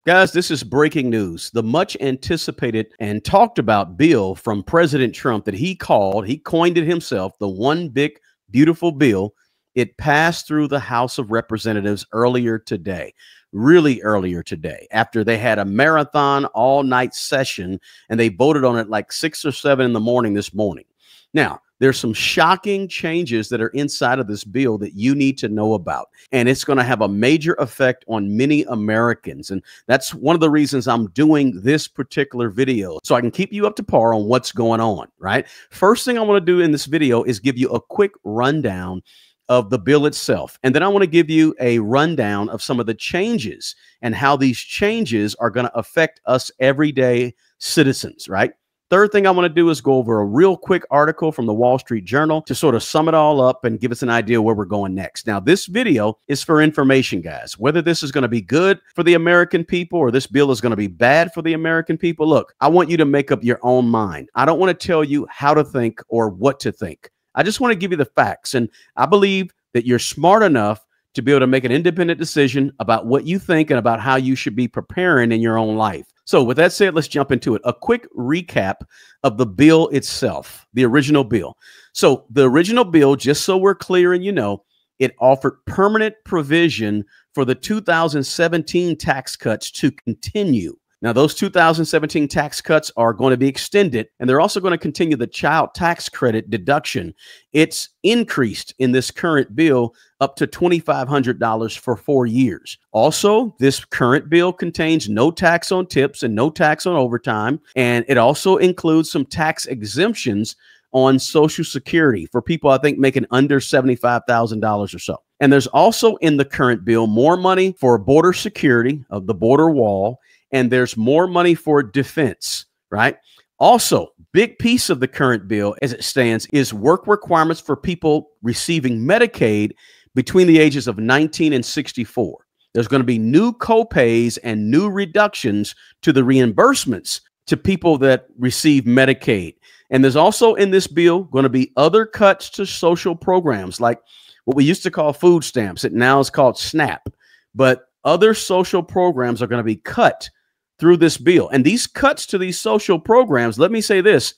Guys, this is breaking news. The much anticipated and talked about bill from President Trump that he coined it himself, the one big, beautiful bill. It passed through the House of Representatives earlier today, really earlier today, after they had a marathon all-night session and they voted on it like 6 or 7 in the morning this morning. Now, there's some shocking changes that are inside of this bill that you need to know about, and it's going to have a major effect on many Americans. And that's one of the reasons I'm doing this particular video, so I can keep you up to par on what's going on, right? First thing I want to do in this video is give you a quick rundown of the bill itself. And then I want to give you a rundown of some of the changes and how these changes are going to affect us everyday citizens, right? Third thing I want to do is go over a real quick article from the Wall Street Journal to sort of sum it all up and give us an idea where we're going next. Now, this video is for information, guys. Whether this is going to be good for the American people or this bill is going to be bad for the American people, look, I want you to make up your own mind. I don't want to tell you how to think or what to think. I just want to give you the facts. And I believe that you're smart enough to be able to make an independent decision about what you think and about how you should be preparing in your own life. So with that said, let's jump into it. A quick recap of the bill itself, the original bill. So the original bill, just so we're clear and you know, it offered permanent provision for the 2017 tax cuts to continue. Now, those 2017 tax cuts are going to be extended, and they're also going to continue the child tax credit deduction. It's increased in this current bill up to $2,500 for 4 years. Also, this current bill contains no tax on tips and no tax on overtime, and it also includes some tax exemptions on Social Security for people, I think, making under $75,000 or so. And there's also in the current bill more money for border security of the border wall, and there's more money for defense, right? Also, big piece of the current bill as it stands is work requirements for people receiving Medicaid between the ages of 19 and 64. There's going to be new copays and new reductions to the reimbursements to people that receive Medicaid. And there's also in this bill going to be other cuts to social programs like what we used to call food stamps. It now is called SNAP. But other social programs are going to be cut through this bill. And these cuts to these social programs, let me say this,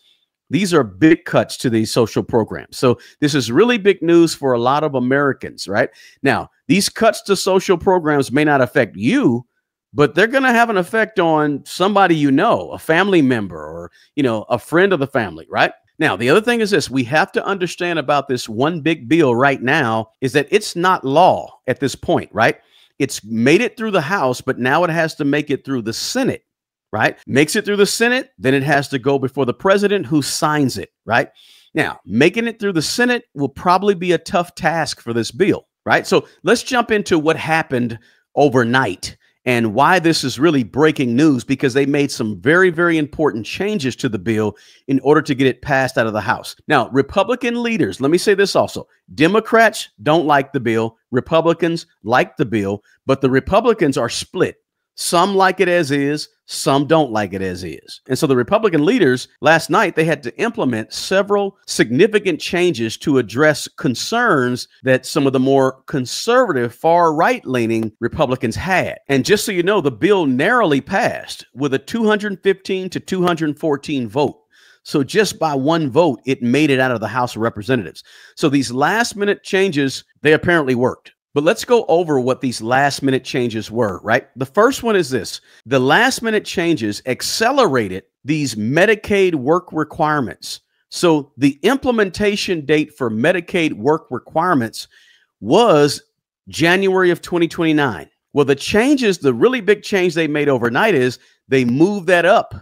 these are big cuts to these social programs. So this is really big news for a lot of Americans, right? Now, these cuts to social programs may not affect you, but they're going to have an effect on somebody you know, a family member or, you know, a friend of the family, right? Now, the other thing is this, we have to understand about this one big bill right now is that it's not law at this point, right? It's made it through the House, but now it has to make it through the Senate, right? Makes it through the Senate, then it has to go before the president who signs it, right? Now, making it through the Senate will probably be a tough task for this bill, right? So let's jump into what happened overnight and why this is really breaking news, because they made some very, very important changes to the bill in order to get it passed out of the House. Now, Republican leaders, let me say this also, Democrats don't like the bill. Republicans like the bill, but the Republicans are split. Some like it as is, some don't like it as is. And so the Republican leaders last night, they had to implement several significant changes to address concerns that some of the more conservative, far right-leaning Republicans had. And just so you know, the bill narrowly passed with a 215 to 214 vote. So just by one vote, it made it out of the House of Representatives. So these last minute changes, they apparently worked. But let's go over what these last minute changes were, right? The first one is this. The last minute changes accelerated these Medicaid work requirements. So the implementation date for Medicaid work requirements was January of 2029. Well, the changes, the really big change they made overnight is they moved that up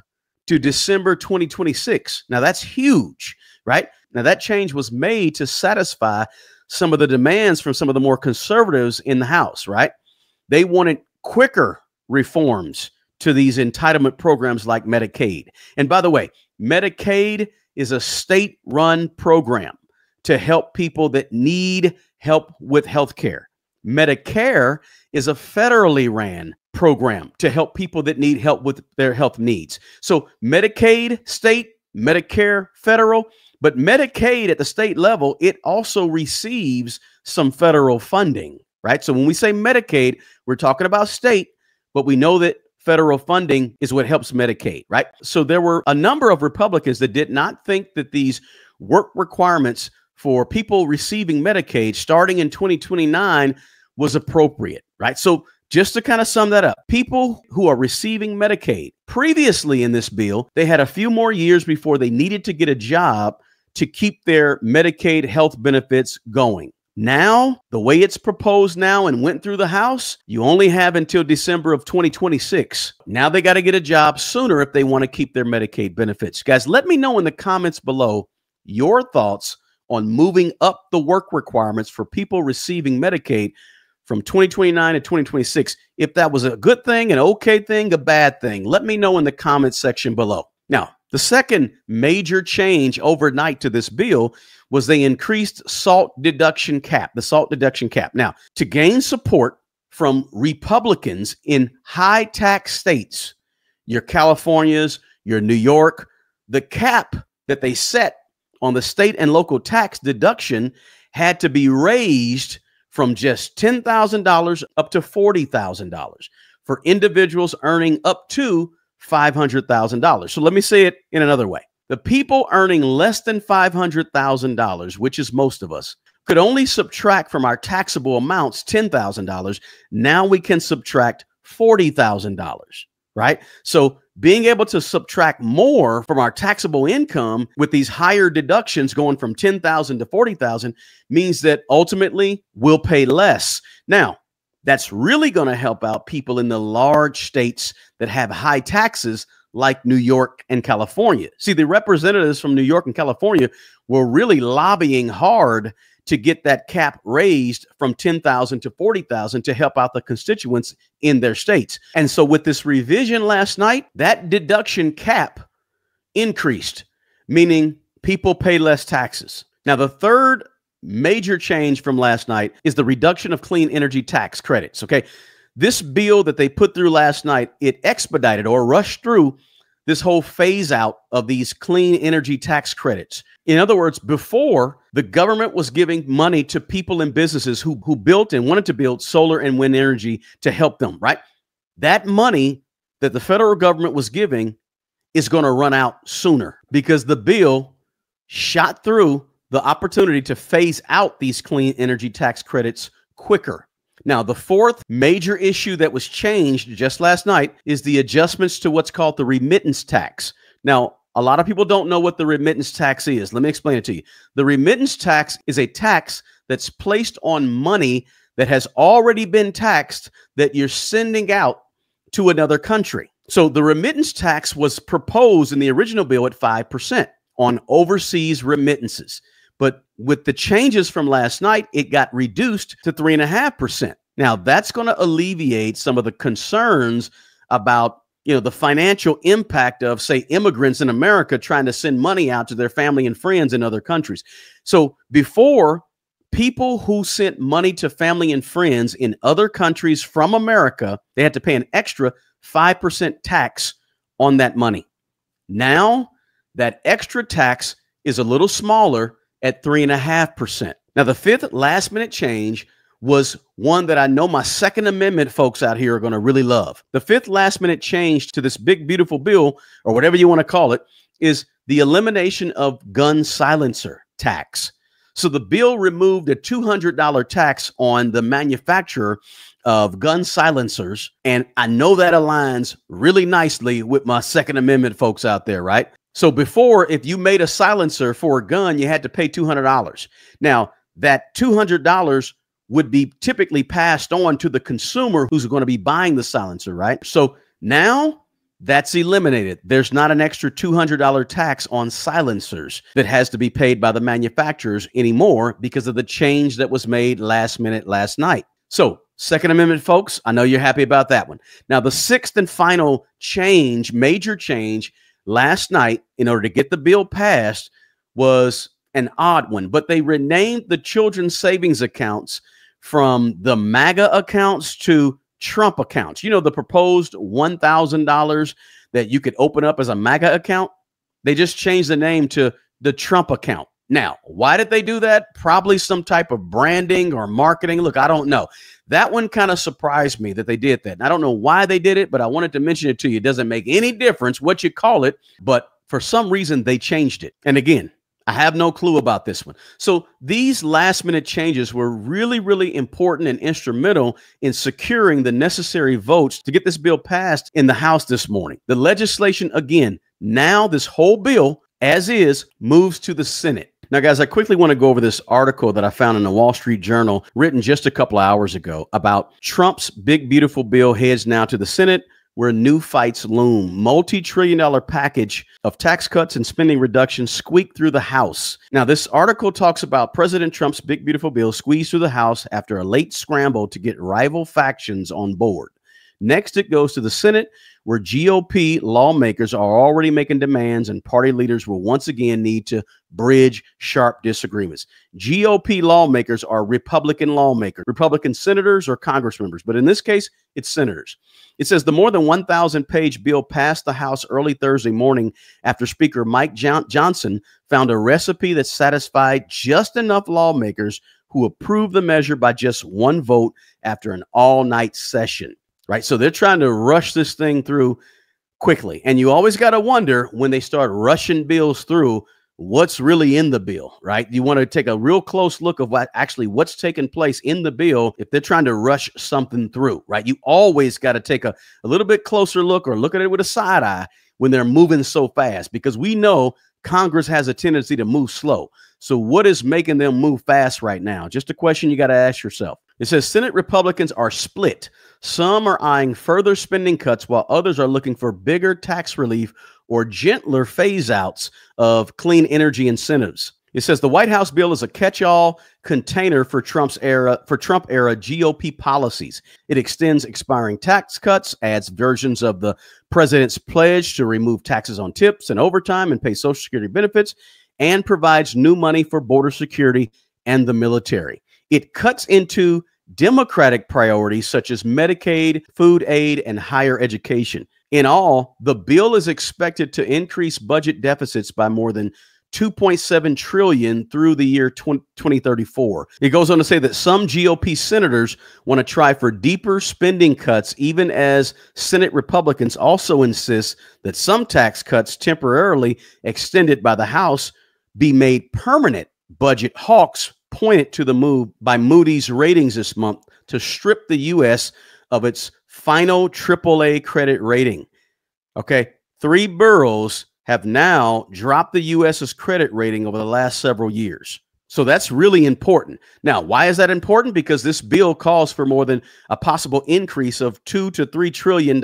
to December 2026. Now that's huge, right? Now that change was made to satisfy some of the demands from some of the more conservatives in the House, right? They wanted quicker reforms to these entitlement programs like Medicaid. And by the way, Medicaid is a state-run program to help people that need help with health care. Medicare is a federally ran program to help people that need help with their health needs. So Medicaid, state, Medicare, federal. But Medicaid at the state level, it also receives some federal funding, right? So when we say Medicaid, we're talking about state, but we know that federal funding is what helps Medicaid, right? So there were a number of Republicans that did not think that these work requirements for people receiving Medicaid starting in 2029 was appropriate, right? So just to kind of sum that up, people who are receiving Medicaid previously in this bill, they had a few more years before they needed to get a job to keep their Medicaid health benefits going. Now, the way it's proposed now and went through the House, you only have until December of 2026. Now they got to get a job sooner if they want to keep their Medicaid benefits. Guys, let me know in the comments below your thoughts on moving up the work requirements for people receiving Medicaid from 2029 to 2026. If that was a good thing, an okay thing, a bad thing, let me know in the comments section below. Now, the second major change overnight to this bill was they increased SALT deduction cap, the SALT deduction cap. Now, to gain support from Republicans in high tax states, your Californias, your New York, the cap that they set on the state and local tax deduction had to be raised from just $10,000 up to $40,000 for individuals earning up to $500,000. So let me say it in another way. The people earning less than $500,000, which is most of us, could only subtract from our taxable amounts $10,000. Now we can subtract $40,000, right? So being able to subtract more from our taxable income with these higher deductions going from $10,000 to $40,000 means that ultimately we'll pay less. Now, that's really going to help out people in the large states that have high taxes like New York and California. See, the representatives from New York and California were really lobbying hard to get that cap raised from $10,000 to $40,000 to help out the constituents in their states. And so with this revision last night, that deduction cap increased, meaning people pay less taxes. Now, the third major change from last night is the reduction of clean energy tax credits. Okay. This bill that they put through last night, it expedited or rushed through this whole phase out of these clean energy tax credits. In other words, before, the government was giving money to people and businesses who built and wanted to build solar and wind energy to help them, right? That money that the federal government was giving is going to run out sooner because the bill shot through the opportunity to phase out these clean energy tax credits quicker. Now, the fourth major issue that was changed just last night is the adjustments to what's called the remittance tax. Now, a lot of people don't know what the remittance tax is. Let me explain it to you. The remittance tax is a tax that's placed on money that has already been taxed that you're sending out to another country. So the remittance tax was proposed in the original bill at 5% on overseas remittances. But with the changes from last night, it got reduced to 3.5%. Now, that's going to alleviate some of the concerns about, the financial impact of, say, immigrants in America trying to send money out to their family and friends in other countries. So before, people who sent money to family and friends in other countries from America, they had to pay an extra 5% tax on that money. Now, that extra tax is a little smaller at 3.5%. Now, the fifth last minute change was one that I know my Second Amendment folks out here are going to really love. The fifth last minute change to this big, beautiful bill, or whatever you want to call it, is the elimination of gun silencer tax. So the bill removed a $200 tax on the manufacturer of gun silencers. And I know that aligns really nicely with my Second Amendment folks out there, right? So before, if you made a silencer for a gun, you had to pay $200. Now, that $200 would be typically passed on to the consumer who's going to be buying the silencer, right? So now that's eliminated. There's not an extra $200 tax on silencers that has to be paid by the manufacturers anymore because of the change that was made last minute last night. So Second Amendment folks, I know you're happy about that one. Now, the sixth and final change, major change last night in order to get the bill passed was an odd one, but they renamed the children's savings accounts from the MAGA accounts to Trump accounts. The proposed $1,000 that you could open up as a MAGA account. They just changed the name to the Trump account. Now, why did they do that? Probably some type of branding or marketing. Look, I don't know. That one kind of surprised me that they did that. And I don't know why they did it, but I wanted to mention it to you. It doesn't make any difference what you call it, but for some reason they changed it. And again, I have no clue about this one. So these last minute changes were really, really important and instrumental in securing the necessary votes to get this bill passed in the House this morning. The legislation, again, now this whole bill as is moves to the Senate. Now, guys, I quickly want to go over this article that I found in the Wall Street Journal written just a couple of hours ago about Trump's big, beautiful bill heads now to the Senate, where new fights loom. Multi-trillion-dollar package of tax cuts and spending reductions squeak through the House. Now, this article talks about President Trump's big, beautiful bill squeezed through the House after a late scramble to get rival factions on board. Next, it goes to the Senate, where GOP lawmakers are already making demands and party leaders will once again need to bridge sharp disagreements. GOP lawmakers are Republican lawmakers, Republican senators or Congress members, but in this case, it's senators. It says the more than 1,000-page bill passed the House early Thursday morning after Speaker Mike Johnson found a recipe that satisfied just enough lawmakers who approved the measure by just one vote after an all-night session. Right. So they're trying to rush this thing through quickly. And you always got to wonder when they start rushing bills through what's really in the bill. Right. You want to take a real close look of what's taking place in the bill if they're trying to rush something through. Right. You always got to take a little bit closer look or look at it with a side eye when they're moving so fast, because we know Congress has a tendency to move slow. So what is making them move fast right now? Just a question you got to ask yourself. It says Senate Republicans are split. Some are eyeing further spending cuts while others are looking for bigger tax relief or gentler phase outs of clean energy incentives. It says the White House bill is a catch-all container for Trump era GOP policies. It extends expiring tax cuts, adds versions of the president's pledge to remove taxes on tips and overtime and pay Social Security benefits, and provides new money for border security and the military. It cuts into Democratic priorities such as Medicaid, food aid, and higher education. In all, the bill is expected to increase budget deficits by more than $2.7 trillion through the year 2034. It goes on to say that some GOP senators want to try for deeper spending cuts, even as Senate Republicans also insist that some tax cuts temporarily extended by the House be made permanent. Budget hawks pointed to the move by Moody's ratings this month to strip the U.S. of its final AAA credit rating. Okay, 3 boroughs have now dropped the U.S.'s credit rating over the last several years. So that's really important. Now, why is that important? Because this bill calls for more than a possible increase of $2 to $3 trillion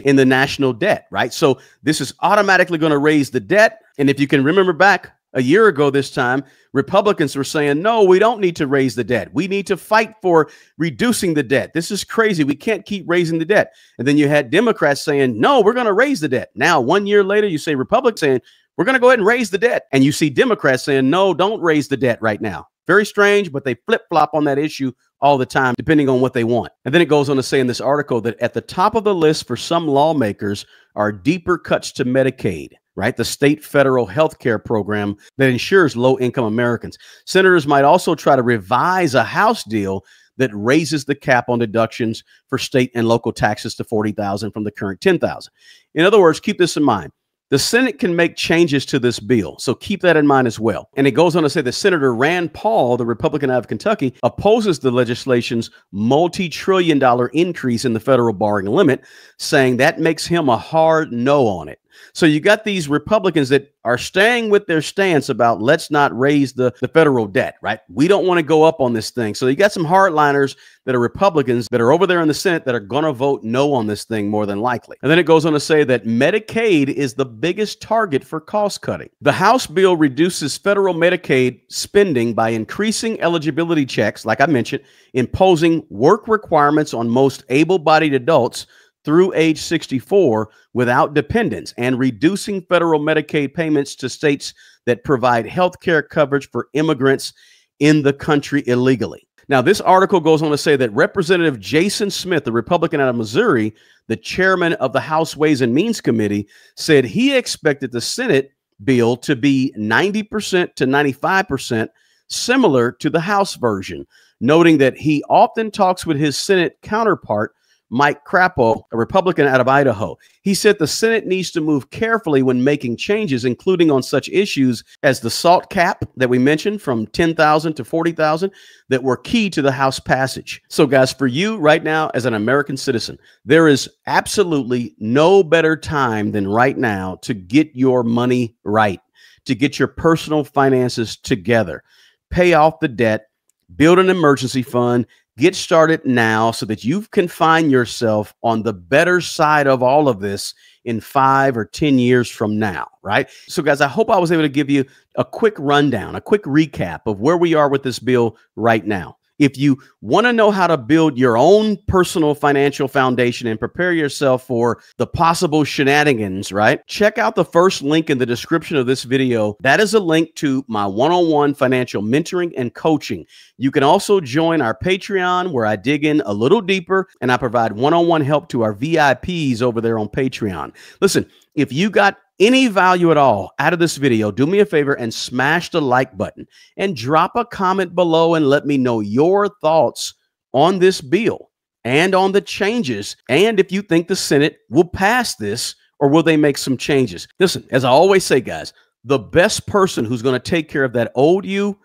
in the national debt, right? So this is automatically going to raise the debt. And if you can remember back a year ago this time, Republicans were saying, no, we don't need to raise the debt. We need to fight for reducing the debt. This is crazy. We can't keep raising the debt. And then you had Democrats saying, no, we're going to raise the debt. Now, 1 year later, you say Republicans saying, we're going to go ahead and raise the debt. And you see Democrats saying, no, don't raise the debt right now. Very strange, but they flip-flop on that issue all the time, depending on what they want. And then it goes on to say in this article that at the top of the list for some lawmakers are deeper cuts to Medicaid, right? The state federal health care program that ensures low-income Americans. Senators might also try to revise a House deal that raises the cap on deductions for state and local taxes to $40,000 from the current $10,000. In other words, keep this in mind. The Senate can make changes to this bill, so keep that in mind as well. And it goes on to say that Senator Rand Paul, the Republican out of Kentucky, opposes the legislation's multi-trillion-dollar increase in the federal borrowing limit, saying that makes him a hard no on it. So you got these Republicans that are staying with their stance about let's not raise the federal debt, right? We don't want to go up on this thing. So you got some hardliners that are Republicans that are over there in the Senate that are going to vote no on this thing more than likely. And then it goes on to say that Medicaid is the biggest target for cost cutting. The House bill reduces federal Medicaid spending by increasing eligibility checks, like I mentioned, imposing work requirements on most able-bodied adults through age 64 without dependents, and reducing federal Medicaid payments to states that provide health care coverage for immigrants in the country illegally. Now, this article goes on to say that Representative Jason Smith, the Republican out of Missouri, the chairman of the House Ways and Means Committee, said he expected the Senate bill to be 90% to 95% similar to the House version, noting that he often talks with his Senate counterpart, Mike Crapo, a Republican out of Idaho. He said the Senate needs to move carefully when making changes, including on such issues as the SALT cap that we mentioned from 10,000 to 40,000 that were key to the House passage. So guys, for you right now as an American citizen, there is absolutely no better time than right now to get your money right, to get your personal finances together, pay off the debt, build an emergency fund. Get started now so that you can find yourself on the better side of all of this in 5 or 10 years from now, right? So guys, I hope I was able to give you a quick rundown, a quick recap of where we are with this bill right now. If you want to know how to build your own personal financial foundation and prepare yourself for the possible shenanigans, right? Check out the first link in the description of this video. That is a link to my one-on-one financial mentoring and coaching. You can also join our Patreon, where I dig in a little deeper and I provide one-on-one help to our VIPs over there on Patreon. Listen, if you got any value at all out of this video, do me a favor and smash the like button and drop a comment below and let me know your thoughts on this bill and on the changes, and if you think the Senate will pass this or will they make some changes. Listen, as I always say, guys, the best person who's going to take care of that old you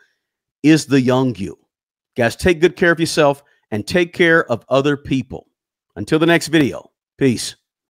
is the young you. Guys, take good care of yourself and take care of other people. Until the next video, peace.